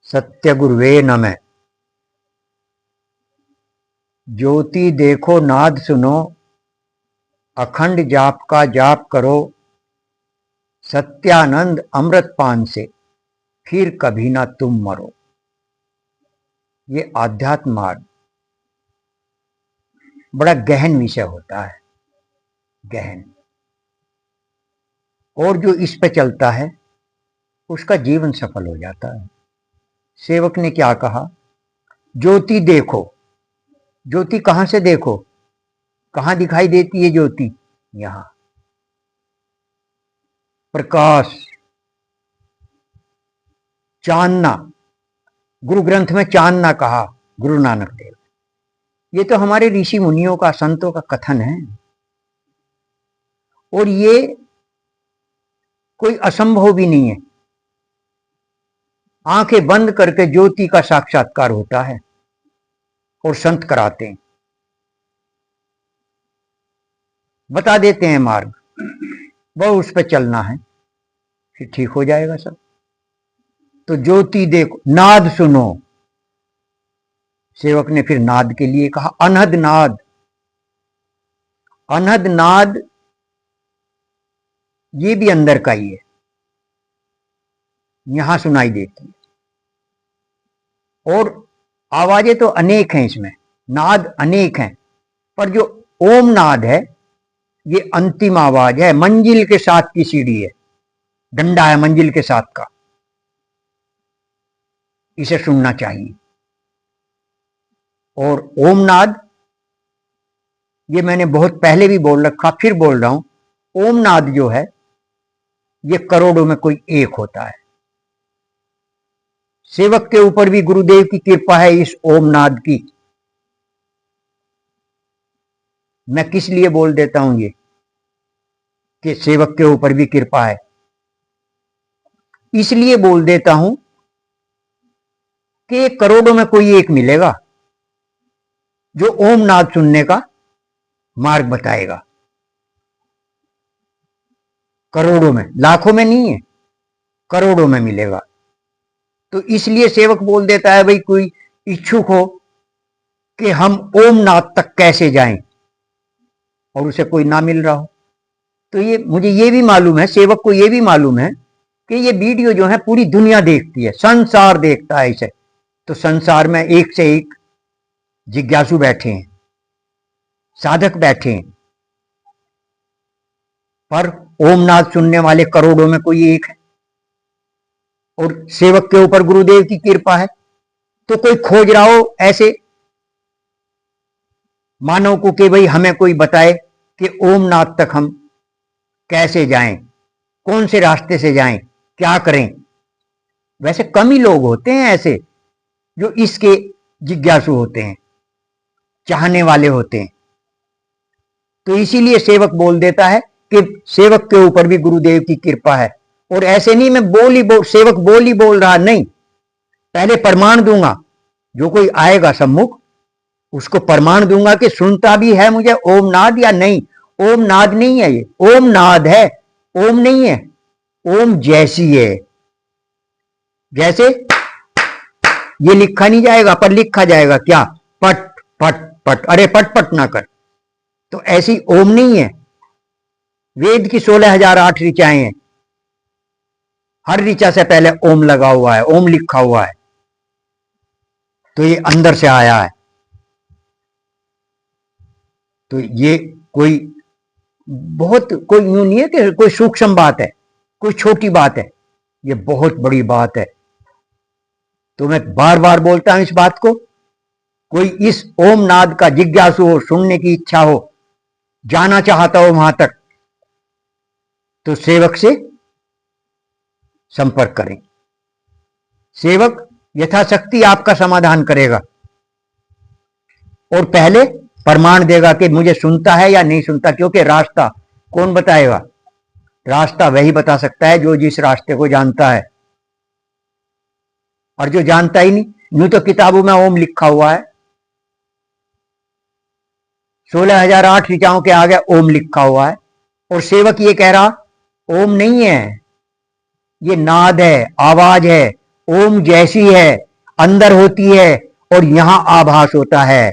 सत्य गुरुवे नमः। ज्योति देखो नाद सुनो, अखंड जाप का जाप करो, सत्यानंद अमृत पान से फिर कभी ना तुम मरो। ये आध्यात्म मार्ग बड़ा गहन विषय होता है, गहन। और जो इस पे चलता है उसका जीवन सफल हो जाता है। सेवक ने क्या कहा? ज्योति देखो। ज्योति कहां से देखो? कहां दिखाई देती है ज्योति? यहां प्रकाश, चांदना। गुरु ग्रंथ में चांदना कहा गुरु नानक देव। ये तो हमारे ऋषि मुनियों का, संतों का कथन है। और ये कोई असंभव भी नहीं है। आंखें बंद करके ज्योति का साक्षात्कार होता है और संत कराते हैं, बता देते हैं मार्ग। वह उस पर चलना है, फिर ठीक हो जाएगा सब। तो ज्योति देखो, नाद सुनो। सेवक ने फिर नाद के लिए कहा, अनहद नाद। अनहद नाद ये भी अंदर का ही है, यहां सुनाई देती है। और आवाजें तो अनेक हैं इसमें, नाद अनेक हैं, पर जो ओम नाद है ये अंतिम आवाज है, मंजिल के साथ की सीढ़ी है, डंडा है मंजिल के साथ का। इसे सुनना चाहिए। और ओम नाद ये मैंने बहुत पहले भी बोल रखा, फिर बोल रहा हूं। ओम नाद जो है ये करोड़ों में कोई एक होता है। सेवक के ऊपर भी गुरुदेव की कृपा है इस ओम नाद की। मैं किस लिए बोल देता हूं ये कि सेवक के ऊपर भी कृपा है? इसलिए बोल देता हूं कि करोड़ों में कोई एक मिलेगा जो ओम नाद सुनने का मार्ग बताएगा। करोड़ों में, लाखों में नहीं है, करोड़ों में मिलेगा। तो इसलिए सेवक बोल देता है, भाई कोई इच्छुक हो कि हम ओम नाद तक कैसे जाएं, और उसे कोई ना मिल रहा हो, तो ये मुझे ये भी मालूम है, सेवक को ये भी मालूम है कि ये वीडियो जो है पूरी दुनिया देखती है, संसार देखता है इसे। तो संसार में एक से एक जिज्ञासु बैठे हैं, साधक बैठे हैं, पर ओम नाद सुनने वाले करोड़ों में कोई एक है। और सेवक के ऊपर गुरुदेव की कृपा है। तो कोई खोज रहा हो ऐसे मानव को कि भाई हमें कोई बताए कि ओम नाद तक हम कैसे जाएं, कौन से रास्ते से जाएं, क्या करें। वैसे कम ही लोग होते हैं ऐसे जो इसके जिज्ञासु होते हैं, चाहने वाले होते हैं। तो इसीलिए सेवक बोल देता है कि सेवक के ऊपर भी गुरुदेव की कृपा है। और ऐसे नहीं मैं सेवक बोल रहा नहीं, पहले प्रमाण दूंगा। जो कोई आएगा सम्मुख उसको प्रमाण दूंगा कि सुनता भी है मुझे ओम नाद या नहीं। ओम नाद नहीं है ये, ओम नाद है, ओम नहीं है। ओम जैसी है, जैसे ये लिखा नहीं जाएगा, पर लिखा जाएगा क्या? पट पट पट। अरे पट पट ना कर। तो ऐसी ओम नहीं है। वेद की 16,008 ऋचाएं हैं, हर ऋचा से पहले ओम लगा हुआ है, ओम लिखा हुआ है। तो ये अंदर से आया है। तो ये कोई बहुत, कोई यूं नहीं है कि कोई सूक्ष्म बात है, कोई छोटी बात है, ये बहुत बड़ी बात है। तो मैं बार बार बोलता हूं इस बात को। कोई इस ओम नाद का जिज्ञासु हो, सुनने की इच्छा हो, जाना चाहता हो वहां तक, तो सेवक से संपर्क करें। सेवक यथाशक्ति आपका समाधान करेगा और पहले प्रमाण देगा कि मुझे सुनता है या नहीं सुनता। क्योंकि रास्ता कौन बताएगा? रास्ता वही बता सकता है जो जिस रास्ते को जानता है। और जो जानता ही नहीं, यूं तो किताबों में ओम लिखा हुआ है, 16,008 ऋचाओं के आगे ओम लिखा हुआ है। और सेवक ये कह रहा ओम नहीं है, ये नाद है, आवाज है, ओम जैसी है, अंदर होती है और यहां आभास होता है,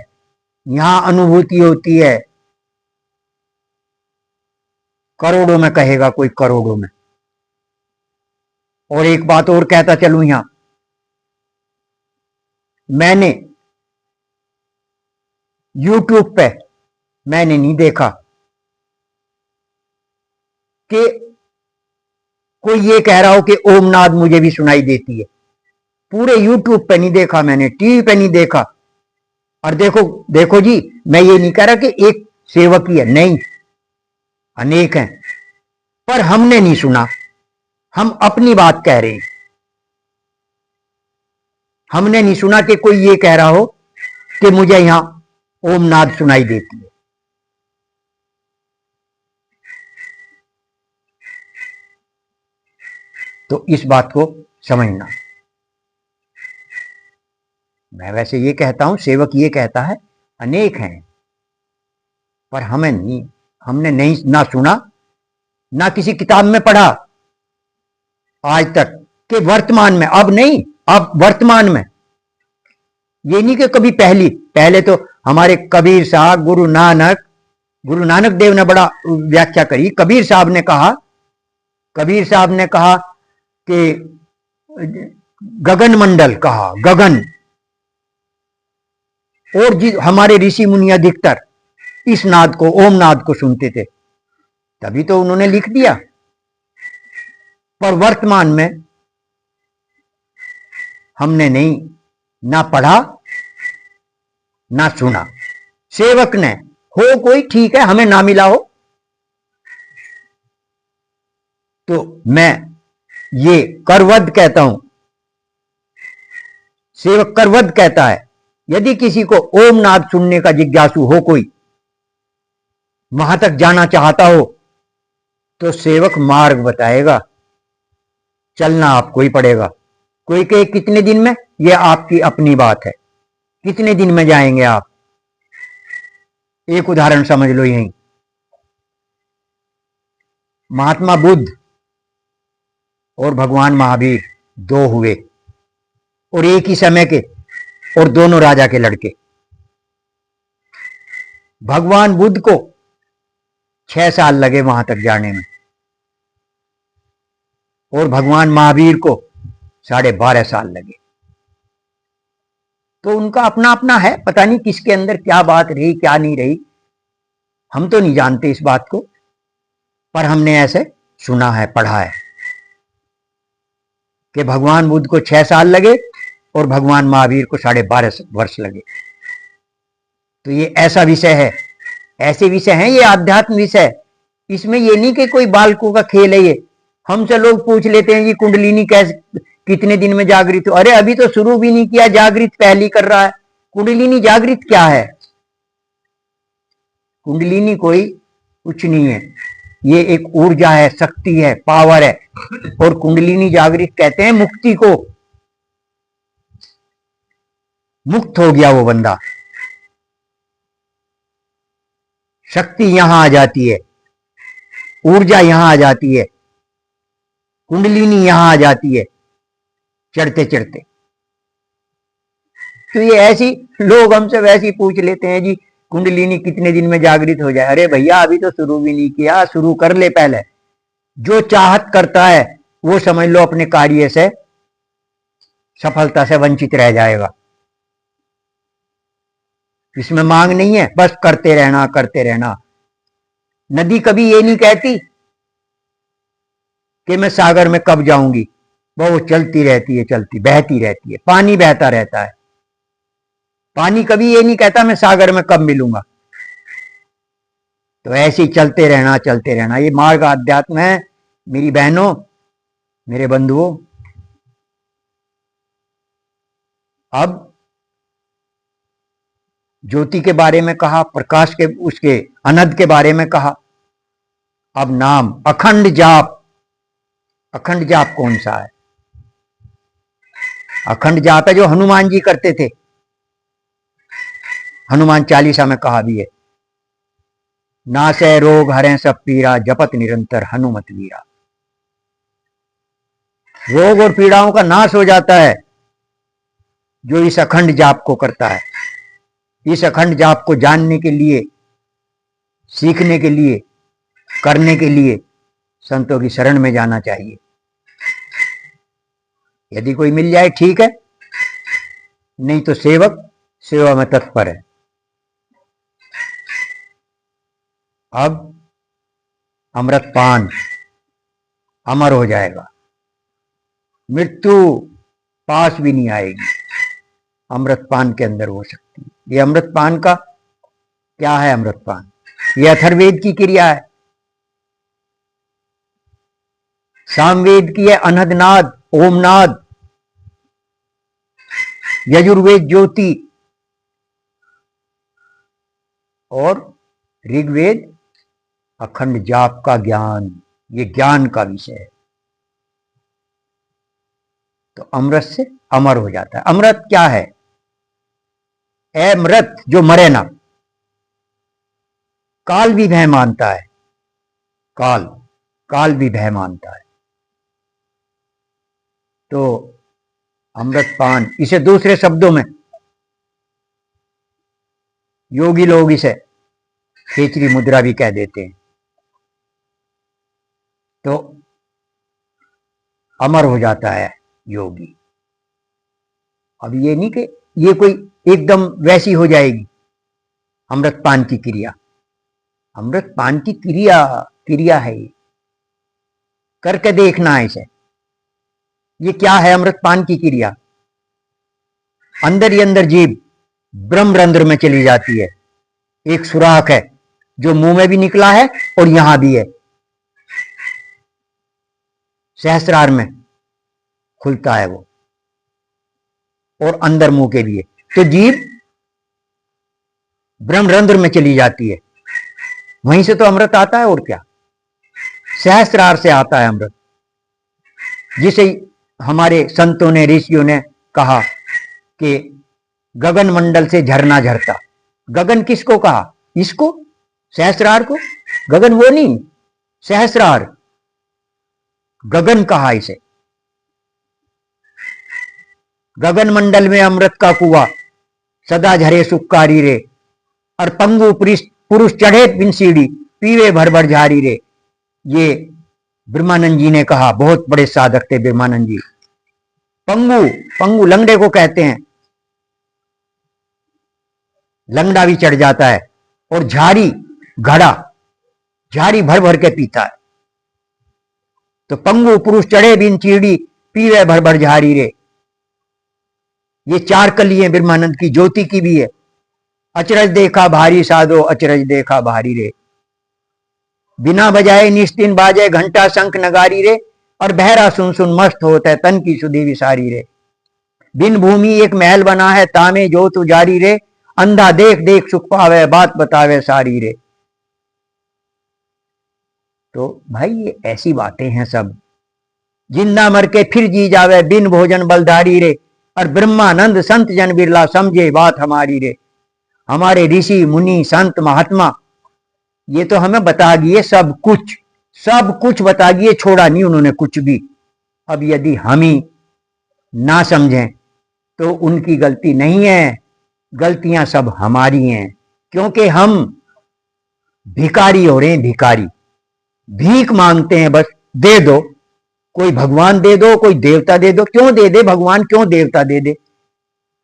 यहां अनुभूति होती है। करोड़ों में कहेगा कोई, करोड़ों में। और एक बात और कहता चलूं, यहां मैंने यूट्यूब पे मैंने नहीं देखा कि कोई ये कह रहा हो कि ओम नाद मुझे भी सुनाई देती है। पूरे यूट्यूब पे नहीं देखा मैंने, टीवी पे नहीं देखा। और देखो देखो जी, मैं ये नहीं कह रहा कि एक सेवक ही है, नहीं, अनेक हैं, पर हमने नहीं सुना। हम अपनी बात कह रहे हैं। हमने नहीं सुना कि कोई ये कह रहा हो कि मुझे यहां ओम नाद सुनाई देती है। तो इस बात को समझना। मैं वैसे ये कहता हूं, सेवक ये कहता है अनेक हैं, पर हमें नहीं, हमने नहीं ना सुना, ना किसी किताब में पढ़ा आज तक कि वर्तमान में, अब नहीं, अब वर्तमान में। ये नहीं कि कभी पहले तो हमारे कबीर साहब, गुरु नानक देव ने बड़ा व्याख्या करी। कबीर साहब ने कहा कि गगन मंडल कहा, गगन। और जी हमारे ऋषि मुनि अधिकतर इस नाद को, ओम नाद को सुनते थे, तभी तो उन्होंने लिख दिया। पर वर्तमान में हमने नहीं, ना पढ़ा ना सुना। सेवक ने हो कोई, ठीक है, हमें ना मिला हो तो मैं ये करवद कहता हूं, सेवक करवद कहता है, यदि किसी को ओम नाद सुनने का जिज्ञासु हो, कोई वहां तक जाना चाहता हो, तो सेवक मार्ग बताएगा। चलना आपको ही पड़ेगा। कोई कहे कितने दिन में, यह आपकी अपनी बात है, कितने दिन में जाएंगे आप। एक उदाहरण समझ लो, यहीं महात्मा बुद्ध और भगवान महावीर दो हुए, और एक ही समय के, और दोनों राजा के लड़के। भगवान बुद्ध को 6 साल लगे वहां तक जाने में, और भगवान महावीर को 12.5 साल लगे। तो उनका अपना अपना है, पता नहीं किसके अंदर क्या बात रही, क्या नहीं रही, हम तो नहीं जानते इस बात को, पर हमने ऐसे सुना है, पढ़ा है कि भगवान बुद्ध को 6 साल लगे और भगवान महावीर को 12.5 वर्ष लगे। तो ये ऐसा विषय है, ऐसे विषय हैं, ये आध्यात्म विषय। इसमें ये नहीं कि कोई बालकों का खेल है। ये हमसे लोग पूछ लेते हैं जी कुंडलिनी कैसे, कितने दिन में जागृत हो। अरे अभी तो शुरू भी नहीं किया, जागृत पहली कर रहा है। कुंडलिनी जागृत क्या है? कुंडलिनी कोई कुछ नहीं है, ये एक ऊर्जा है, शक्ति है, पावर है। और कुंडलिनी जागृत कहते हैं मुक्ति को। मुक्त हो गया वो बंदा, शक्ति यहां आ जाती है, ऊर्जा यहां आ जाती है, कुंडलिनी यहां आ जाती है चढ़ते चढ़ते। तो ये ऐसी लोग हमसे वैसे पूछ लेते हैं जी कुंडलिनी कितने दिन में जागृत हो जाए। अरे भैया अभी तो शुरू भी नहीं किया, शुरू कर ले पहले। जो चाहत करता है वो समझ लो अपने कार्य से सफलता से वंचित रह जाएगा। इसमें मांग नहीं है, बस करते रहना, करते रहना। नदी कभी ये नहीं कहती कि मैं सागर में कब जाऊंगी, वो चलती रहती है, चलती बहती रहती है, पानी बहता रहता है। पानी कभी ये नहीं कहता मैं सागर में कब मिलूंगा। तो ऐसे ही चलते रहना, चलते रहना। ये मार्ग आध्यात्म है मेरी बहनों, मेरे बंधुओं। अब ज्योति के बारे में कहा, प्रकाश के, उसके अनंत के बारे में कहा। अब नाम अखंड जाप। अखंड जाप कौन सा है? अखंड जाप है जो हनुमान जी करते थे। हनुमान चालीसा में कहा भी है, नासै रोग हरें सब पीरा, जपत निरंतर हनुमत वीरा। रोग और पीड़ाओं का नाश हो जाता है जो इस अखंड जाप को करता है। इस अखंड जाप को जानने के लिए, सीखने के लिए, करने के लिए संतों की शरण में जाना चाहिए। यदि कोई मिल जाए ठीक है, नहीं तो सेवक सेवा में तत्पर है। अब अमृतपान अमर हो जाएगा, मृत्यु पास भी नहीं आएगी, अमृतपान के अंदर हो सकती है। ये अमृतपान का क्या है? अमृतपान ये अथर्ववेद की क्रिया है, सामवेद की है अनहदनाद, ओमनाद, यजुर्वेद ज्योति और ऋग्वेद अखंड जाप का ज्ञान। ये ज्ञान का विषय है। तो अमृत से अमर हो जाता है। अमृत क्या है? अमृत जो मरे ना, काल भी भय मानता है, काल भी भय मानता है। तो अमृतपान, इसे दूसरे शब्दों में योगी लोग इसे खेचरी मुद्रा भी कह देते हैं। तो अमर हो जाता है योगी। अब ये नहीं कि ये कोई एकदम वैसी हो जाएगी अमृतपान की क्रिया। अमृतपान की क्रिया है, ये करके देखना है इसे। ये क्या है अमृतपान की क्रिया? अंदर ही अंदर जीभ ब्रह्मरंध्र में चली जाती है। एक सुराख है जो मुंह में भी निकला है और यहां भी है, सहस्रार में खुलता है वो, और अंदर मुंह के भी है। तो जीभ ब्रह्मरंध्र में चली जाती है, वहीं से तो अमृत आता है। और क्या? सहस्रार से आता है अमृत, जिसे हमारे संतों ने, ऋषियों ने कहा कि गगन मंडल से झरना झरता। गगन किसको कहा? इसको, सहस्रार को। गगन वो नहीं, सहस्रार, गगन कहा इसे। गगन मंडल में अमृत का कुआ, सदा झरे सुक्कारी रे, और पंगु पुरुष चढ़े बिन सीढ़ी, पीवे भर भर झारी रे। ये ब्रह्मानंद जी ने कहा, बहुत बड़े साधक थे ब्रह्मानंद जी। पंगु लंगड़े को कहते हैं, लंगड़ा भी चढ़ जाता है। और झारी, घड़ा, झारी भर भर के पीता है। तो पंगु पुरुष चढ़े बिन चीड़ी, पीवे भर भर झारी रे। ये चार कली है ब्रह्मानंद की, ज्योति की भी है। अचरज देखा भारी साधो, अचरज देखा भारी रे। बिना बजाए निस्तिन बाजे, घंटा शंख नगारी रे। और बहरा सुन सुन मस्त होता है, तन की सुधी विसारी रे। बिन भूमि एक महल बना है, तामे जोत उजारी रे। अंधा देख देख सुख पावे, बात बतावे सारी रे। तो भाई ये ऐसी बातें हैं सब। जिंदा मर के फिर जी जावे, बिन भोजन बलधारी रे। और ब्रह्मानंद संत जन बिरला, समझे बात हमारी रे। हमारे ऋषि मुनि संत महात्मा ये तो हमें बता दिए सब कुछ बता दिए, छोड़ा नहीं उन्होंने कुछ भी। अब यदि हम ही ना समझें तो उनकी गलती नहीं है, गलतियां सब हमारी हैं। क्योंकि हम भिखारी हो रहे हैं, भिखारी, भीख मांगते हैं। बस दे दो, कोई भगवान दे दो, कोई देवता दे दो। क्यों दे दे भगवान, क्यों देवता दे दे?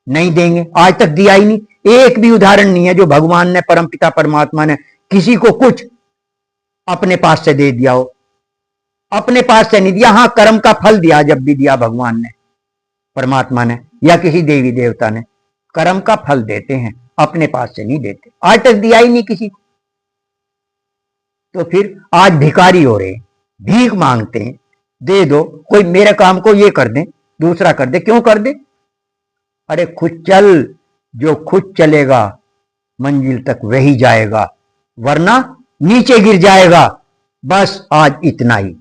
नहीं देंगे, आज तक दिया ही नहीं। एक भी उदाहरण नहीं है जो भगवान ने, परमपिता परमात्मा ने किसी को कुछ अपने पास से दे दिया हो। अपने पास से नहीं दिया, हाँ कर्म का फल दिया, जब भी दिया भगवान ने, परमात्मा ने, या किसी देवी देवता ने, कर्म का फल देते हैं, अपने पास से नहीं देते। आज तक दिया ही नहीं किसी को। तो फिर आज भिखारी हो रहे, भीख मांगते हैं, दे दो, कोई मेरे काम को ये कर दे, दूसरा कर दे। क्यों कर दे? अरे खुद चल, जो खुद चलेगा मंजिल तक वही जाएगा, वरना नीचे गिर जाएगा। बस आज इतना ही।